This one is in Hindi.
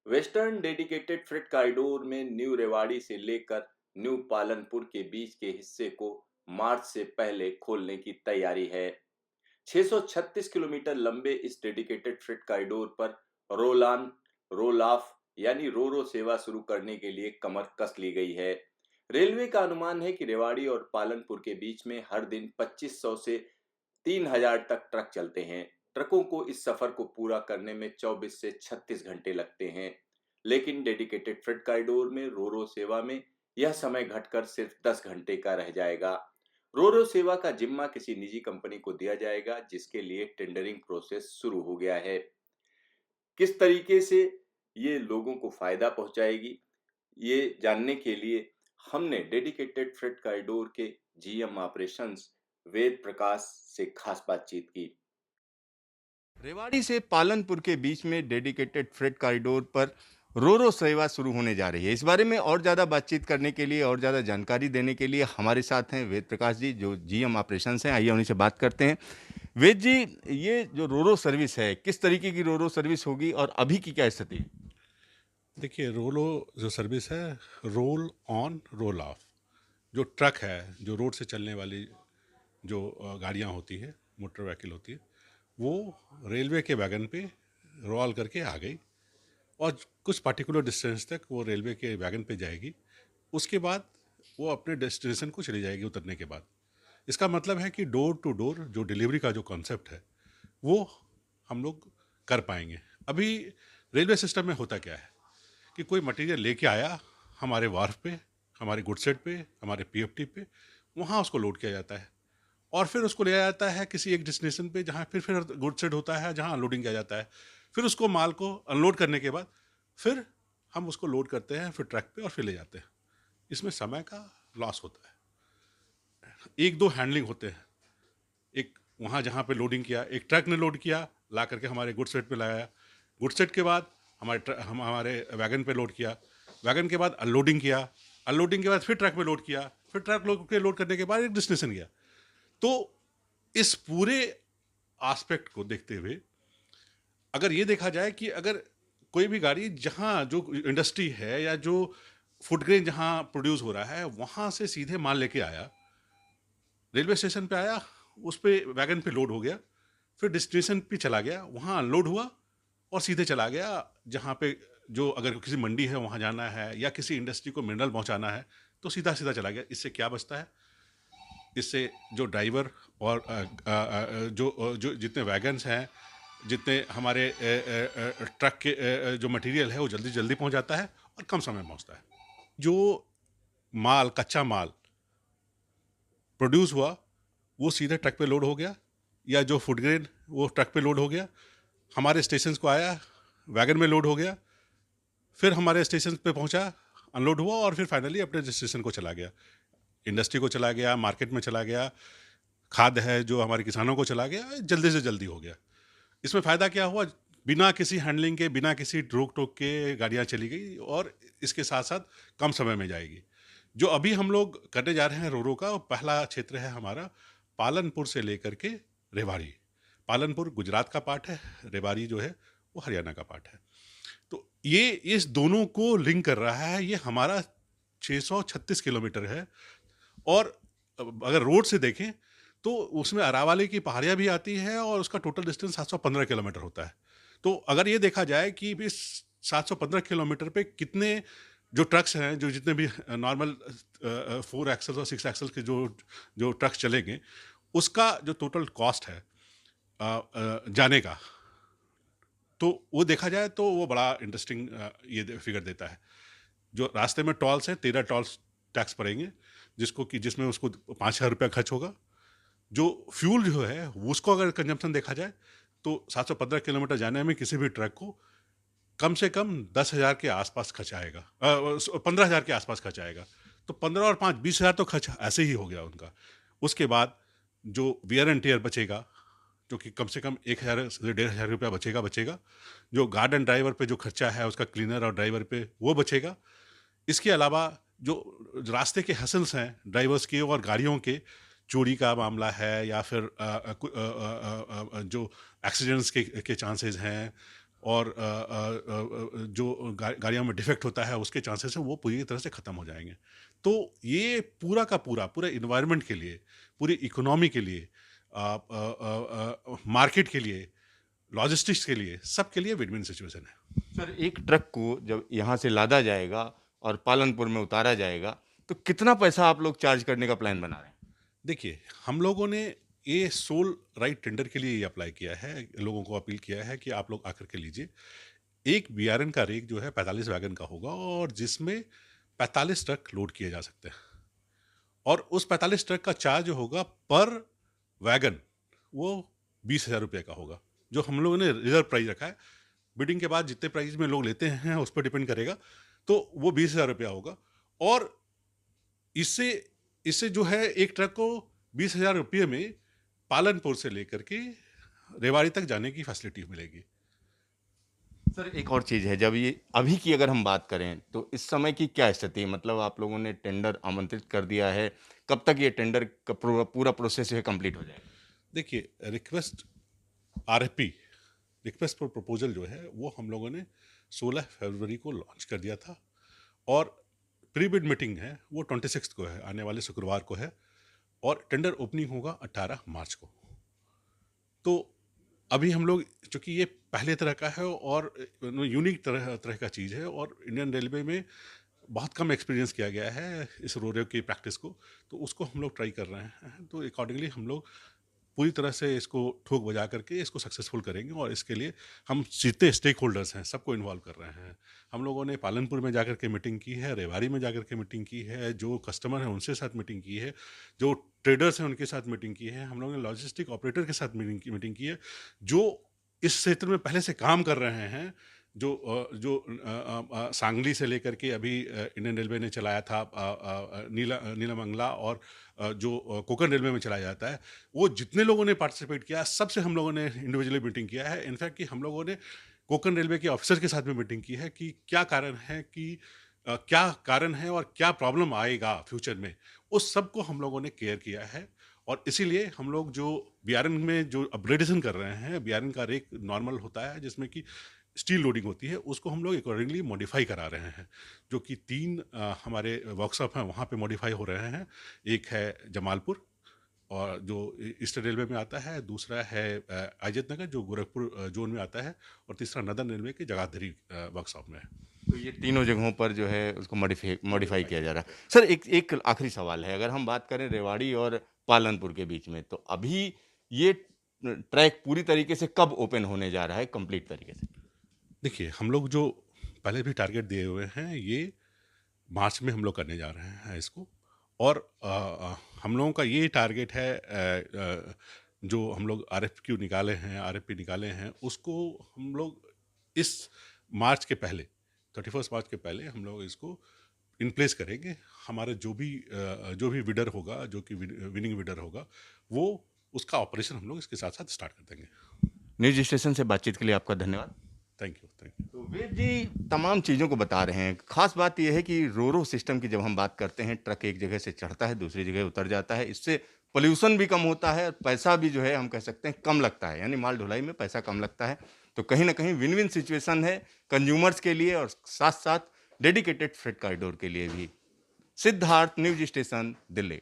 वेस्टर्न डेडिकेटेड फ्रेट कॉरिडोर में न्यू रेवाड़ी से लेकर न्यू पालनपुर के बीच के हिस्से को मार्च से पहले खोलने की तैयारी है। 636 किलोमीटर लंबे इस डेडिकेटेड फ्रेट कॉरिडोर पर रोल ऑन रोल ऑफ यानी रोरो सेवा शुरू करने के लिए कमर कस ली गई है। रेलवे का अनुमान है कि रेवाड़ी और पालनपुर के बीच में हर दिन 2500 से 3000 तक ट्रक चलते हैं। ट्रकों को इस सफर को पूरा करने में 24 से 36 घंटे लगते हैं। लेकिन डेडिकेटेड फ्रेट कॉरिडोर में रोरो सेवा में यह समय घटकर सिर्फ 10 घंटे का रह जाएगा। रोरो सेवा का जिम्मा किसी निजी कंपनी को दिया जाएगा, जिसके लिए टेंडरिंग प्रोसेस शुरू हो गया है। किस तरीके से ये लोगों को फायदा पहुंचाएगी, ये जानने के लिए हमने डेडिकेटेड फ्रेट कॉरिडोर के जीएम ऑपरेशंस वेद प्रकाश से खास बातचीत की। रेवाड़ी से पालनपुर के बीच में डेडिकेटेड फ्रेट कॉरिडोर पर रोरो सेवा शुरू होने जा रही है। इस बारे में और ज़्यादा बातचीत करने के लिए और ज़्यादा जानकारी देने के लिए हमारे साथ हैं वेद प्रकाश जी, जो जीएम ऑपरेशंस हैं। आइए उन्हीं से बात करते हैं। वेद जी, ये जो रोरो सर्विस है, किस तरीके की रोरो सर्विस होगी और अभी की क्या स्थिति है? देखिए, रोलो जो सर्विस है, रोल ऑन रोल ऑफ। जो ट्रक है, जो रोड से चलने वाली जो गाड़ियाँ होती है, मोटर व्हीकल होती है, वो रेलवे के वैगन पे रोल करके आ गई और कुछ पर्टिकुलर डिस्टेंस तक वो रेलवे के वैगन पे जाएगी। उसके बाद वो अपने डेस्टिनेशन को चली जाएगी उतरने के बाद। इसका मतलब है कि डोर टू डोर जो डिलीवरी का जो कॉन्सेप्ट है, वो हम लोग कर पाएंगे। अभी रेलवे सिस्टम में होता क्या है कि कोई मटेरियल लेके आया हमारे वार्फ पे, हमारे गुडसेट पे, हमारे पीएफटी पे, वहाँ उसको लोड किया जाता है और फिर उसको ले जाया जाता है किसी एक डेस्टिनेशन पे, जहाँ फिर गुडसेट होता है, जहाँ अनलोडिंग किया जाता है। फिर उसको माल को अनलोड करने के बाद फिर हम उसको लोड करते हैं फिर ट्रक पे और फिर ले जाते हैं। इसमें समय का लॉस होता है। एक दो हैंडलिंग होते हैं। एक वहाँ जहाँ पे लोडिंग किया, एक ट्रक ने लोड किया, ला करके हमारे गुडसेट पे लगाया। गुडसेट के बाद हमारे वैगन पे लोड किया। वैगन के बाद अनलोडिंग किया। अनलोडिंग के बाद फिर ट्रक में लोड किया। फिर ट्रक लोड करने के बाद एक डेस्टिनेशन गया। तो इस पूरे एस्पेक्ट को देखते हुए अगर ये देखा जाए कि अगर कोई भी गाड़ी जहाँ जो इंडस्ट्री है या जो फूड ग्रेन जहाँ प्रोड्यूस हो रहा है, वहाँ से सीधे माल लेके आया, रेलवे स्टेशन पे आया, उस पे वैगन पे लोड हो गया, फिर डेस्टिनेशन पे चला गया, वहाँ अनलोड हुआ और सीधे चला गया जहाँ पे जो अगर किसी मंडी है वहाँ जाना है या किसी इंडस्ट्री को मिनरल पहुँचाना है, तो सीधा सीधा चला गया। इससे क्या बचता है? इससे जो ड्राइवर और जो जितने वैगन्स हैं, जितने हमारे ट्रक के जो मटेरियल है, वो जल्दी जल्दी पहुँच जाता है और कम समय में पहुँचता है। जो माल, कच्चा माल प्रोड्यूस हुआ, वो सीधे ट्रक पे लोड हो गया, या जो फूड ग्रेन वो ट्रक पे लोड हो गया, हमारे स्टेशन को आया, वैगन में लोड हो गया, फिर हमारे स्टेशन पे पहुंचा, अनलोड हुआ और फिर फाइनली अपने स्टेशन को चला गया, इंडस्ट्री को चला गया, मार्केट में चला गया, खाद है जो हमारे किसानों को चला गया, जल्दी से जल्दी हो गया। इसमें फ़ायदा क्या हुआ? बिना किसी हैंडलिंग के, बिना किसी रोक टोक के गाड़ियाँ चली गई और इसके साथ साथ कम समय में जाएगी। जो अभी हम लोग करने जा रहे हैं रोरो का, वो पहला क्षेत्र है हमारा पालनपुर से लेकर के रेवाड़ी। पालनपुर गुजरात का पार्ट है, रेवाड़ी जो है वो हरियाणा का पार्ट है। तो ये इस दोनों को लिंक कर रहा है। ये हमारा 636 किलोमीटर है और अगर रोड से देखें तो उसमें अरावली की पहाड़ियाँ भी आती है और उसका टोटल डिस्टेंस 715 किलोमीटर होता है। तो अगर ये देखा जाए कि इस 715 किलोमीटर पे कितने जो ट्रक्स हैं, जो जितने भी नॉर्मल 4 एक्सल और 6 एक्सल के जो जो ट्रक्स चलेंगे, उसका जो टोटल कॉस्ट है जाने का, तो वो देखा जाए तो वो बड़ा इंटरेस्टिंग ये फिगर देता है। जो रास्ते में टोल्स हैं, 13 टोल्स टैक्स पड़ेंगे, जिसमें उसको 5,000 रुपया खर्च होगा। जो फ्यूल जो है उसको अगर कंजम्पशन देखा जाए तो 715 किलोमीटर जाने में किसी भी ट्रक को कम से कम 10,000 के आसपास खर्च आएगा, 15,000 के आसपास खर्च आएगा। तो 15 और 5 20,000 तो खर्च ऐसे ही हो गया उनका। उसके बाद जो वियर एंड टेयर बचेगा, जो कि कम से कम 1,000 से 1,500 रुपया बचेगा। जो गार्ड एंड ड्राइवर पे जो खर्चा है उसका, क्लीनर और ड्राइवर पे, वो बचेगा। इसके अलावा जो रास्ते के हसल्स हैं ड्राइवर्स के और गाड़ियों के, चोरी का मामला है या फिर जो एक्सीडेंट्स के चांसेस हैं और जो गाड़ियों में डिफेक्ट होता है उसके चांसेस है वो पूरी तरह से ख़त्म हो जाएंगे। तो ये पूरा का पूरा पूरे इन्वायरमेंट के लिए, पूरी इकोनॉमी के लिए, मार्केट के लिए, लॉजिस्टिक्स के लिए, सब के लिए विन विन सिचुएशन है। सर, एक ट्रक को जब यहाँ से लादा जाएगा और पालनपुर में उतारा जाएगा, तो कितना पैसा आप लोग चार्ज करने का प्लान बना रहे हैं? देखिए, हम लोगों ने ये सोल राइट टेंडर के लिए ये अप्लाई किया है, लोगों को अपील किया है कि आप लोग आकर के लीजिए। एक बीआरएन का रेक जो है 45 वैगन का होगा और जिसमें 45 ट्रक लोड किए जा सकते हैं, और उस 45 ट्रक का चार्ज होगा पर वैगन, वो 20,000 रुपये का होगा, जो हम लोगों ने रिजर्व प्राइस रखा है। बिडिंग के बाद जितने प्राइस में लोग लेते हैं उस पर डिपेंड करेगा, तो वो 20,000 रुपया होगा। और इससे इससे जो है एक ट्रक को 20,000 रुपये में पालनपुर से लेकर के रेवाड़ी तक जाने की फैसिलिटी मिलेगी। सर, एक और चीज़ है, जब ये अभी की अगर हम बात करें, तो इस समय की क्या स्थिति है? मतलब आप लोगों ने टेंडर आमंत्रित कर दिया है, कब तक ये टेंडर का पूरा प्रोसेस जो है कंप्लीट हो जाएगा? देखिए, आरएफपी, रिक्वेस्ट फॉर प्रपोजल जो है वो हम लोगों ने 16 फरवरी को लॉन्च कर दिया था, और प्री बिड मीटिंग है वो 26 को है, आने वाले शुक्रवार को है, और टेंडर ओपनिंग होगा 18 मार्च को। तो अभी हम लोग, चूँकि ये पहले तरह का है और यूनिक तरह तरह का चीज़ है, और इंडियन रेलवे में बहुत कम एक्सपीरियंस किया गया है इस रोरो की प्रैक्टिस को, तो उसको हम लोग ट्राई कर रहे हैं। तो अकॉर्डिंगली हम लोग पूरी तरह से इसको ठोक बजा करके इसको सक्सेसफुल करेंगे, और इसके लिए हम जितने स्टेक होल्डर्स हैं सबको इन्वॉल्व कर रहे हैं। हम लोगों ने पालनपुर में जाकर के मीटिंग की है, रेवाड़ी में जाकर के मीटिंग की है, जो कस्टमर हैं उनसे साथ मीटिंग की है, जो ट्रेडर्स हैं उनके साथ मीटिंग की है, हम लोगों ने लॉजिस्टिक ऑपरेटर के साथ मीटिंग की है, जो इस क्षेत्र में पहले से काम कर रहे हैं, सांगली से लेकर के अभी इंडियन रेलवे ने चलाया था, नीलमंगला, और जो कोंकण रेलवे में चलाया जाता है, वो जितने लोगों ने पार्टिसिपेट किया सबसे हम लोगों ने इंडिविजुअली मीटिंग किया है। इनफैक्ट कि हम लोगों ने कोंकण रेलवे के ऑफिसर के साथ भी मीटिंग की है कि क्या कारण है और क्या प्रॉब्लम आएगा फ्यूचर में, उस सब को हम लोगों ने केयर किया है। और इसीलिए हम लोग जो बीआरएन में जो अपग्रेडेशन कर रहे हैं, बीआरएन का रेक नॉर्मल होता है जिसमें कि स्टील लोडिंग होती है, उसको हम लोग अकॉर्डिंगली मॉडिफाई करा रहे हैं, जो कि 3 हमारे वर्कशॉप हैं वहाँ पे मॉडिफाई हो रहे हैं। एक है जमालपुर, और जो ईस्टर्न रेलवे में आता है, दूसरा है अजय नगर जो गोरखपुर जोन में आता है, और तीसरा नदन रेलवे के जगाधरी वर्कशॉप में है। तो ये तीनों जगहों पर जो है उसको मॉडिफाई किया जा रहा है। सर, एक एक आखिरी सवाल है, अगर हम बात करें रेवाड़ी और पालनपुर के बीच में, तो अभी ये ट्रैक पूरी तरीके से कब ओपन होने जा रहा है कंप्लीट तरीके से? देखिए, हम लोग जो पहले भी टारगेट दिए हुए हैं, ये मार्च में हम लोग करने जा रहे हैं इसको, और हम लोगों का ये टारगेट है, जो हम लोग आरएफपी निकाले हैं, उसको हम लोग इस मार्च के पहले, 31 मार्च के पहले हम लोग इसको इन प्लेस करेंगे। हमारा जो भी विडर होगा, जो कि विनिंग विडर होगा, वो उसका ऑपरेशन हम लोग इसके साथ साथ स्टार्ट कर देंगे। न्यूज़ स्टेशन से बातचीत के लिए आपका धन्यवाद। Thank you, thank you. तो वेद जी तमाम चीज़ों को बता रहे हैं। खास बात यह है कि रोरो सिस्टम की जब हम बात करते हैं, ट्रक एक जगह से चढ़ता है, दूसरी जगह उतर जाता है। इससे पॉल्यूशन भी कम होता है, पैसा भी जो है हम कह सकते हैं कम लगता है, यानी माल ढुलाई में पैसा कम लगता है। तो कहीं न कहीं विन विन सिचुएशन है कंज्यूमर्स के लिए और साथ-साथ डेडिकेटेड फ्रेट कॉरिडोर के लिए भी। Siddharth, news station, Delhi.